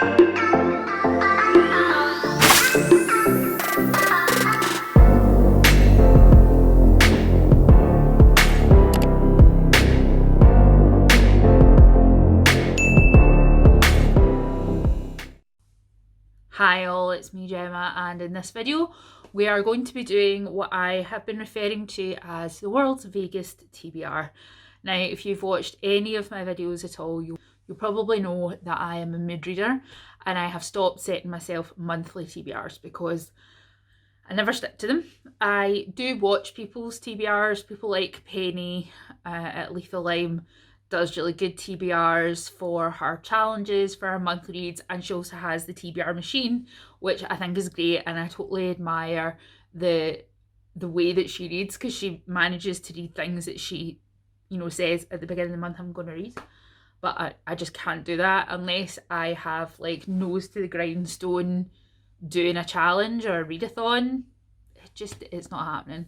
Hi all, it's me Gemma, and in this video we are going to be doing what I have been referring to as the world's vaguest TBR. Now, if you've watched any of my videos at all, you'll probably know that I am a mood reader and I have stopped setting myself monthly TBRs because I never stick to them. I do watch people's TBRs, people like Penny at Lethal Lime does really good TBRs for her challenges, for her monthly reads, and she also has the TBR machine, which I think is great, and I totally admire the way that she reads, because she manages to read things that she, you know, says at the beginning of the month I'm going to read. But I just can't do that unless I have like nose to the grindstone doing a challenge or a readathon. It's not happening.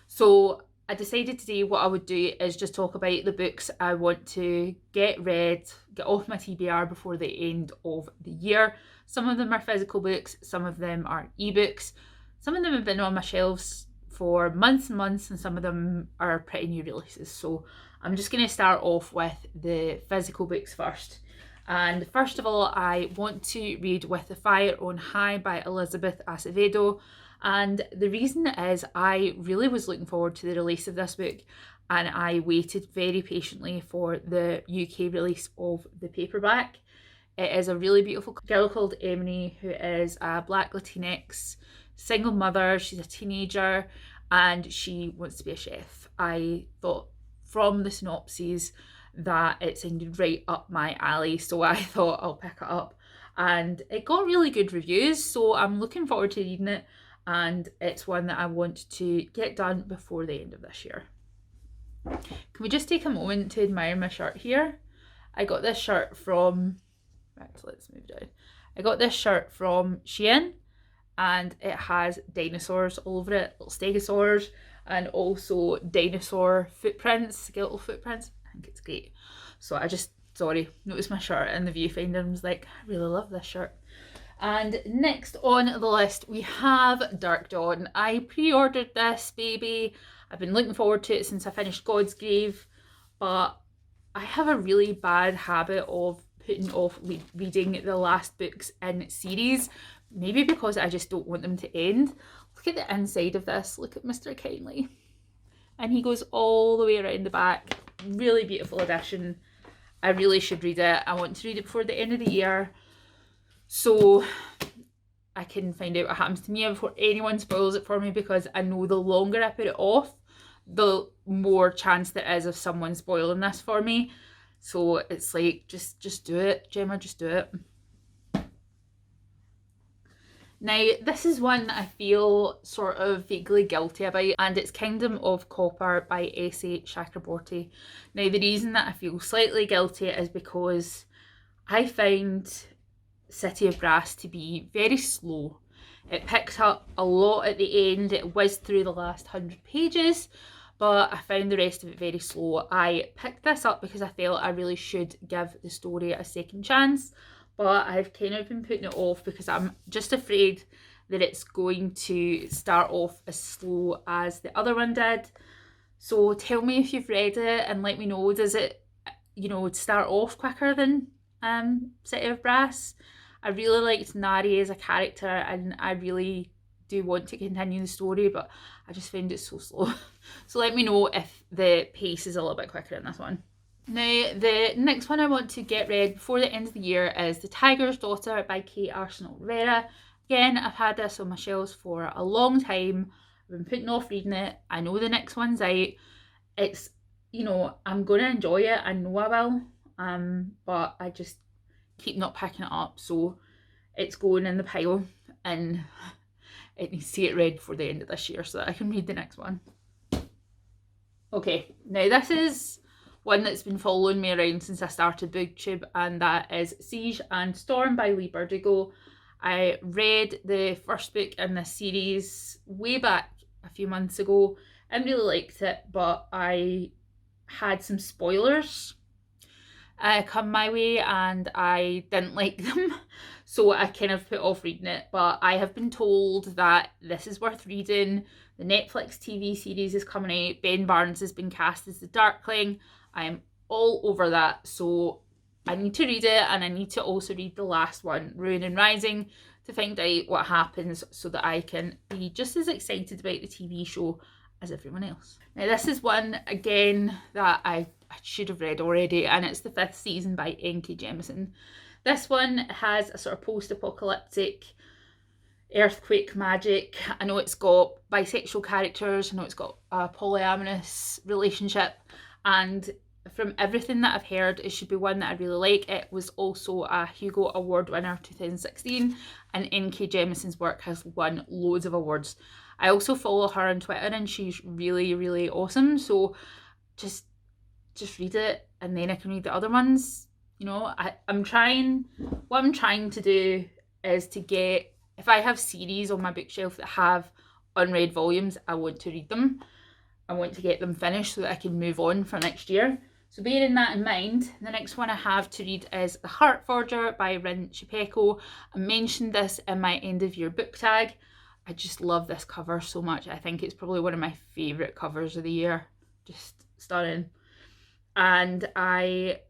So I decided today what I would do is just talk about the books I want to get read, get off my TBR before the end of the year. Some of them are physical books, some of them are ebooks, some of them have been on my shelves for months and months, and some of them are pretty new releases. So I'm just going to start off with the physical books first. And first of all, I want to read With the Fire on High by Elizabeth Acevedo. And the reason is I really was looking forward to the release of this book, and I waited very patiently for the UK release of the paperback. It is a really beautiful girl called Emily, who is a Black Latinx single mother. She's a teenager and she wants to be a chef. I thought from the synopses that it sounded right up my alley, so I thought I'll pick it up, and it got really good reviews, so I'm looking forward to reading it. And it's one that I want to get done before the end of this year. Can we just take a moment to admire my shirt here? I got this shirt from, right, so let's move down. I got this shirt from Shein, and it has dinosaurs all over it, little stegosaurs, and also dinosaur footprints, skeletal footprints. I think it's great. So I just, noticed my shirt in the viewfinder and was like, I really love this shirt. And next on the list we have Dark Dawn. I pre-ordered this baby. I've been looking forward to it since I finished God's Grave, but I have a really bad habit of putting off reading the last books in series, maybe because I just don't want them to end. Look at the inside of this, look at Mr. Kindly. And he goes all the way around the back. Really beautiful edition. I really should read it. I want to read it before the end of the year, so I can find out what happens to Mia before anyone spoils it for me, because I know the longer I put it off, the more chance there is of someone spoiling this for me. So it's like, just do it, Gemma, just do it. Now, this is one that I feel sort of vaguely guilty about, and it's Kingdom of Copper by S.A. Chakraborty. Now, the reason that I feel slightly guilty is because I find City of Brass to be very slow. It picked up a lot at the end, it whizzed through the last 100 pages, but I found the rest of it very slow. I picked this up because I felt I really should give the story a second chance, but I've kind of been putting it off because I'm just afraid that it's going to start off as slow as the other one did. So tell me if you've read it and let me know, does it, you know, start off quicker than City of Brass? I really liked Nari as a character, and I really do want to continue the story, but I just found it so slow. So let me know if the pace is a little bit quicker in this one. Now, the next one I want to get read before the end of the year is The Tiger's Daughter by Kate Arsenal Rivera. Again, I've had this on my shelves for a long time. I've been putting off reading it. I know the next one's out. It's, you know, I'm going to enjoy it. I know I will. But I just keep not picking it up, so it's going in the pile, and it needs to get read before the end of this year so that I can read the next one. Okay, now this is one that's been following me around since I started BookTube, and that is Siege and Storm by Leigh Bardugo. I read the first book in this series way back a few months ago and really liked it, but I had some spoilers come my way and I didn't like them, so I kind of put off reading it. But I have been told that this is worth reading. The Netflix TV series is coming out. Ben Barnes has been cast as the Darkling. I am all over that, so I need to read it, and I need to also read the last one, Ruin and Rising, to find out what happens so that I can be just as excited about the TV show as everyone else. Now this is one, again, that I should have read already, and it's the 5th season by N.K. Jemisin. This one has a sort of post-apocalyptic earthquake magic. I know it's got bisexual characters, I know it's got a polyamorous relationship, and from everything that I've heard, it should be one that I really like. It was also a Hugo Award winner 2016, and N.K. Jemisin's work has won loads of awards. I also follow her on Twitter and she's really, really awesome, so just read it and then I can read the other ones. You know, what I'm trying to do is to get, if I have series on my bookshelf that have unread volumes, I want to read them. I want to get them finished so that I can move on for next year. So bearing that in mind, the next one I have to read is The Heart For Jarett by Rin Chipeko. I mentioned this in my end of year book tag. I just love this cover so much. I think it's probably one of my favourite covers of the year. Just stunning. And I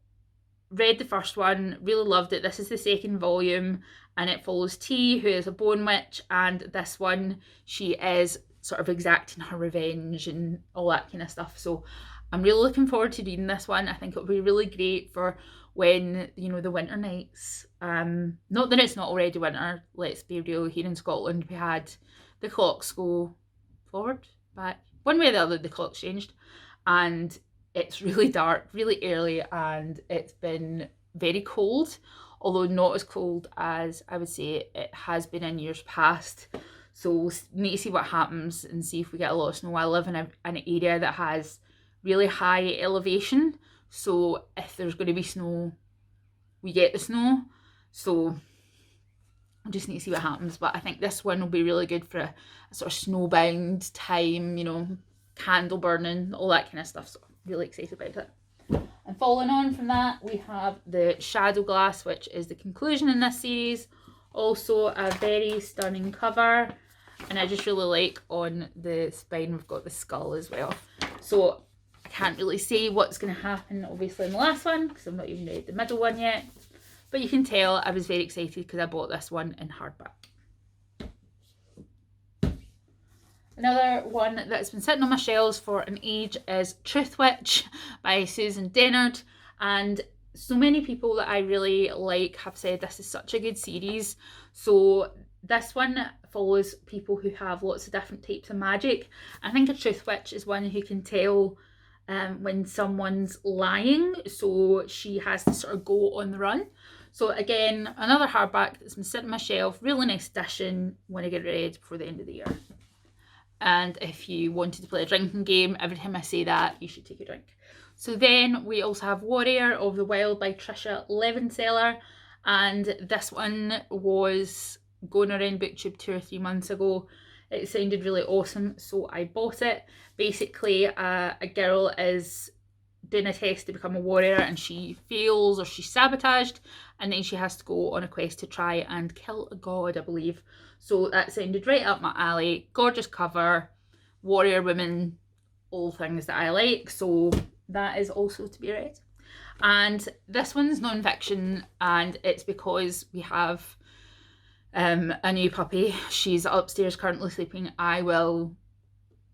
read the first one, really loved it. This is the 2nd volume, and it follows T, who is a bone witch, and this one, she is sort of exacting her revenge and all that kind of stuff. So I'm really looking forward to reading this one. I think it'll be really great for when, you know, the winter nights. Not that it's not already winter, let's be real. Here in Scotland, we had the clocks go forward, back, one way or the other, the clocks changed, and it's really dark, really early, and it's been very cold, although not as cold as I would say it has been in years past. So we'll need to see what happens and see if we get a lot of snow. I live in an area that has really high elevation, so if there's going to be snow, we get the snow. So I just need to see what happens, but I think this one will be really good for a sort of snowbound time, you know, candle burning, all that kind of stuff. So I'm really excited about it. And following on from that, we have the Shards of Glass, which is the conclusion in this series. Also a very stunning cover, and I just really like on the spine we've got the skull as well. So I can't really say what's going to happen obviously in the last one because I've not even read the middle one yet, but you can tell I was very excited because I bought this one in hardback. Another one that's been sitting on my shelves for an age is Truth Witch by Susan Dennard, and so many people that I really like have said this is such a good series. So this one follows people who have lots of different types of magic. I think a Truth Witch is one who can tell when someone's lying, so she has to sort of go on the run. So again, another hardback that's been sitting on my shelf, really nice edition, want to get it read before the end of the year. And if you wanted to play a drinking game, every time I say that, you should take a drink. So then we also have Warrior of the Wild by Trisha Levenseller, and this one was going around BookTube 2 or 3 months ago. It sounded really awesome, so I bought it. Basically, a girl is doing a test to become a warrior and she fails or she's sabotaged, and then she has to go on a quest to try and kill a god, I believe. So that sounded right up my alley. Gorgeous cover, warrior women, all things that I like, so that is also to be read. And this one's non-fiction, and it's because we have a new puppy. She's upstairs currently sleeping. I will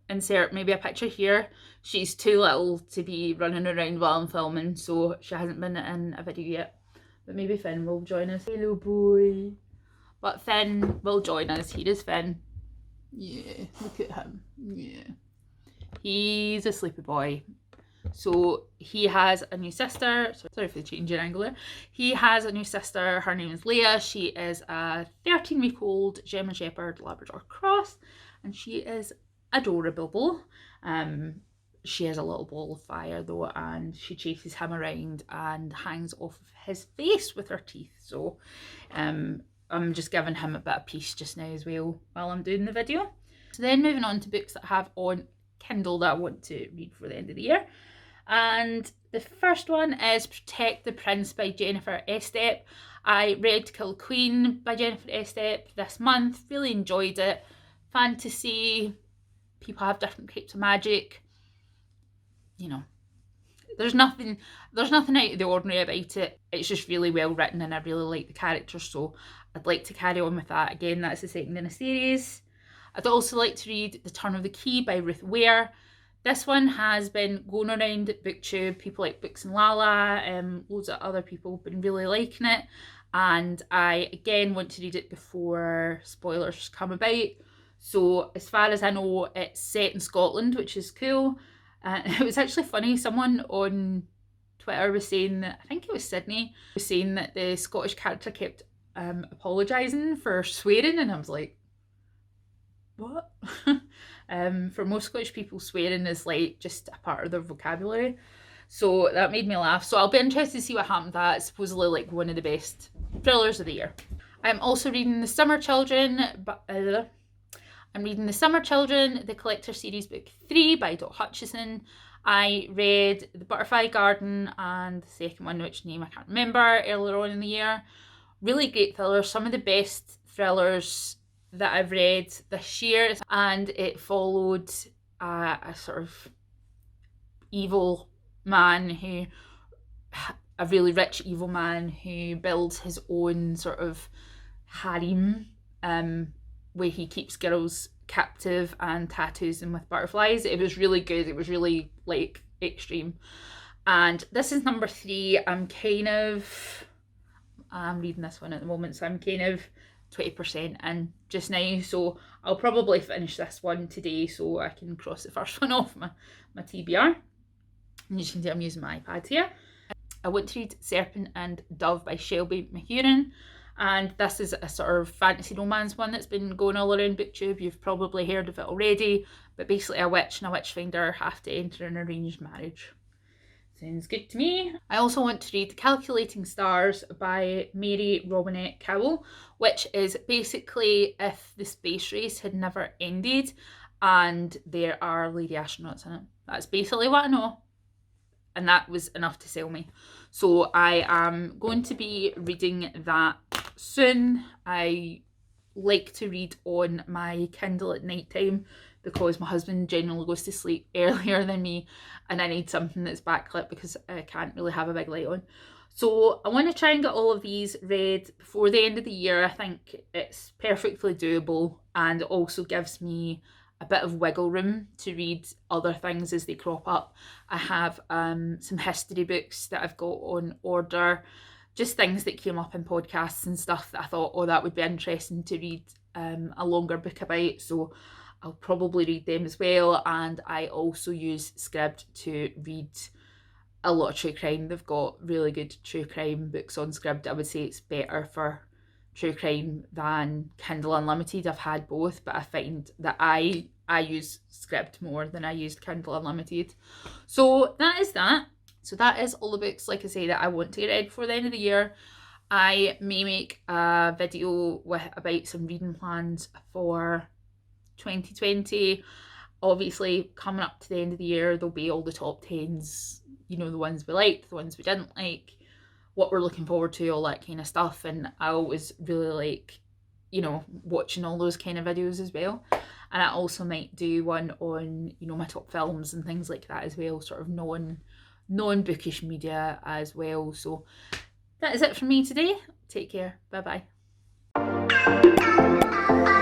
insert maybe a picture here. She's too little to be running around while I'm filming, so she hasn't been in a video yet, but maybe Finn will join us. Hello boy. But Finn will join us. Here is Finn. Yeah, look at him. Yeah, he's a sleepy boy. So he has a new sister. Sorry for the changing angle there. He has a new sister. Her name is Leah. She is a 13-week-old German Shepherd Labrador cross, and she is adorable. She has a little ball of fire though, and she chases him around and hangs off of his face with her teeth. So I'm just giving him a bit of peace just now as well while I'm doing the video. So then moving on to books that I have on Kindle that I want to read for the end of the year. And The first one is Protect the Prince by Jennifer Estep. I read Kill Queen by Jennifer Estep this month, really enjoyed it. Fantasy, people have different types of magic, you know. There's nothing out of the ordinary about it. It's just really well written and I really like the characters, so I'd like to carry on with that. Again, that's the second in a series. I'd also like to read The Turn of the Key by Ruth Ware. This one has been going around at BookTube. People like Books and Lala, loads of other people have been really liking it. And I, again, want to read it before spoilers come about. So as far as I know, it's set in Scotland, which is cool. It was actually funny, someone on Twitter was saying that, I think it was Sydney, was saying that the Scottish character kept apologising for swearing, and I was like, what? For most Scottish people, swearing is like just a part of their vocabulary. So that made me laugh. So I'll be interested to see what happened to that. It's supposedly like one of the best thrillers of the year. I'm also reading The Summer Children, The Collector Series Book 3 by Dot Hutchison. I read The Butterfly Garden and the second one, which name I can't remember, earlier on in the year. Really great thrillers, some of the best thrillers that I've read this year. And it followed a sort of evil man a really rich evil man who builds his own sort of harem, where he keeps girls captive and tattoos them with butterflies. It was really good. It was really like extreme. And this is number 3. I'm reading this one at the moment, so I'm kind of 20% in just now, so I'll probably finish this one today so I can cross the first one off my TBR. And you can see I'm using my iPad here. I want to read Serpent and Dove by Shelby Mahurin. And this is a sort of fantasy romance one that's been going all around BookTube. You've probably heard of it already. But basically a witch and a witchfinder have to enter an arranged marriage. Sounds good to me. I also want to read Calculating Stars by Mary Robinette Cowell, which is basically if the space race had never ended and there are lady astronauts in it. That's basically what I know. And that was enough to sell me. So I am going to be reading that soon. I like to read on my Kindle at night time because my husband generally goes to sleep earlier than me and I need something that's backlit because I can't really have a big light on. So I want to try and get all of these read before the end of the year. I think it's perfectly doable and it also gives me a bit of wiggle room to read other things as they crop up. I have some history books that I've got on order, just things that came up in podcasts and stuff that I thought, oh, that would be interesting to read a longer book about, so I'll probably read them as well. And I also use Scribd to read a lot of true crime. They've got really good true crime books on Scribd. I would say it's better for true crime than Kindle Unlimited. I've had both, but I find that I use Scribd more than I used Kindle Unlimited. So that is that. So that is all the books, like I say, that I want to get read before the end of the year. I may make a video about some reading plans for 2020. Obviously, coming up to the end of the year, there'll be all the top 10s, you know, the ones we liked, the ones we didn't like, what we're looking forward to, all that kind of stuff. And I always really like, you know, watching all those kind of videos as well. And I also might do one on, you know, my top films and things like that as well, sort of non-bookish media as well. So that is it from me today. Take care. Bye bye.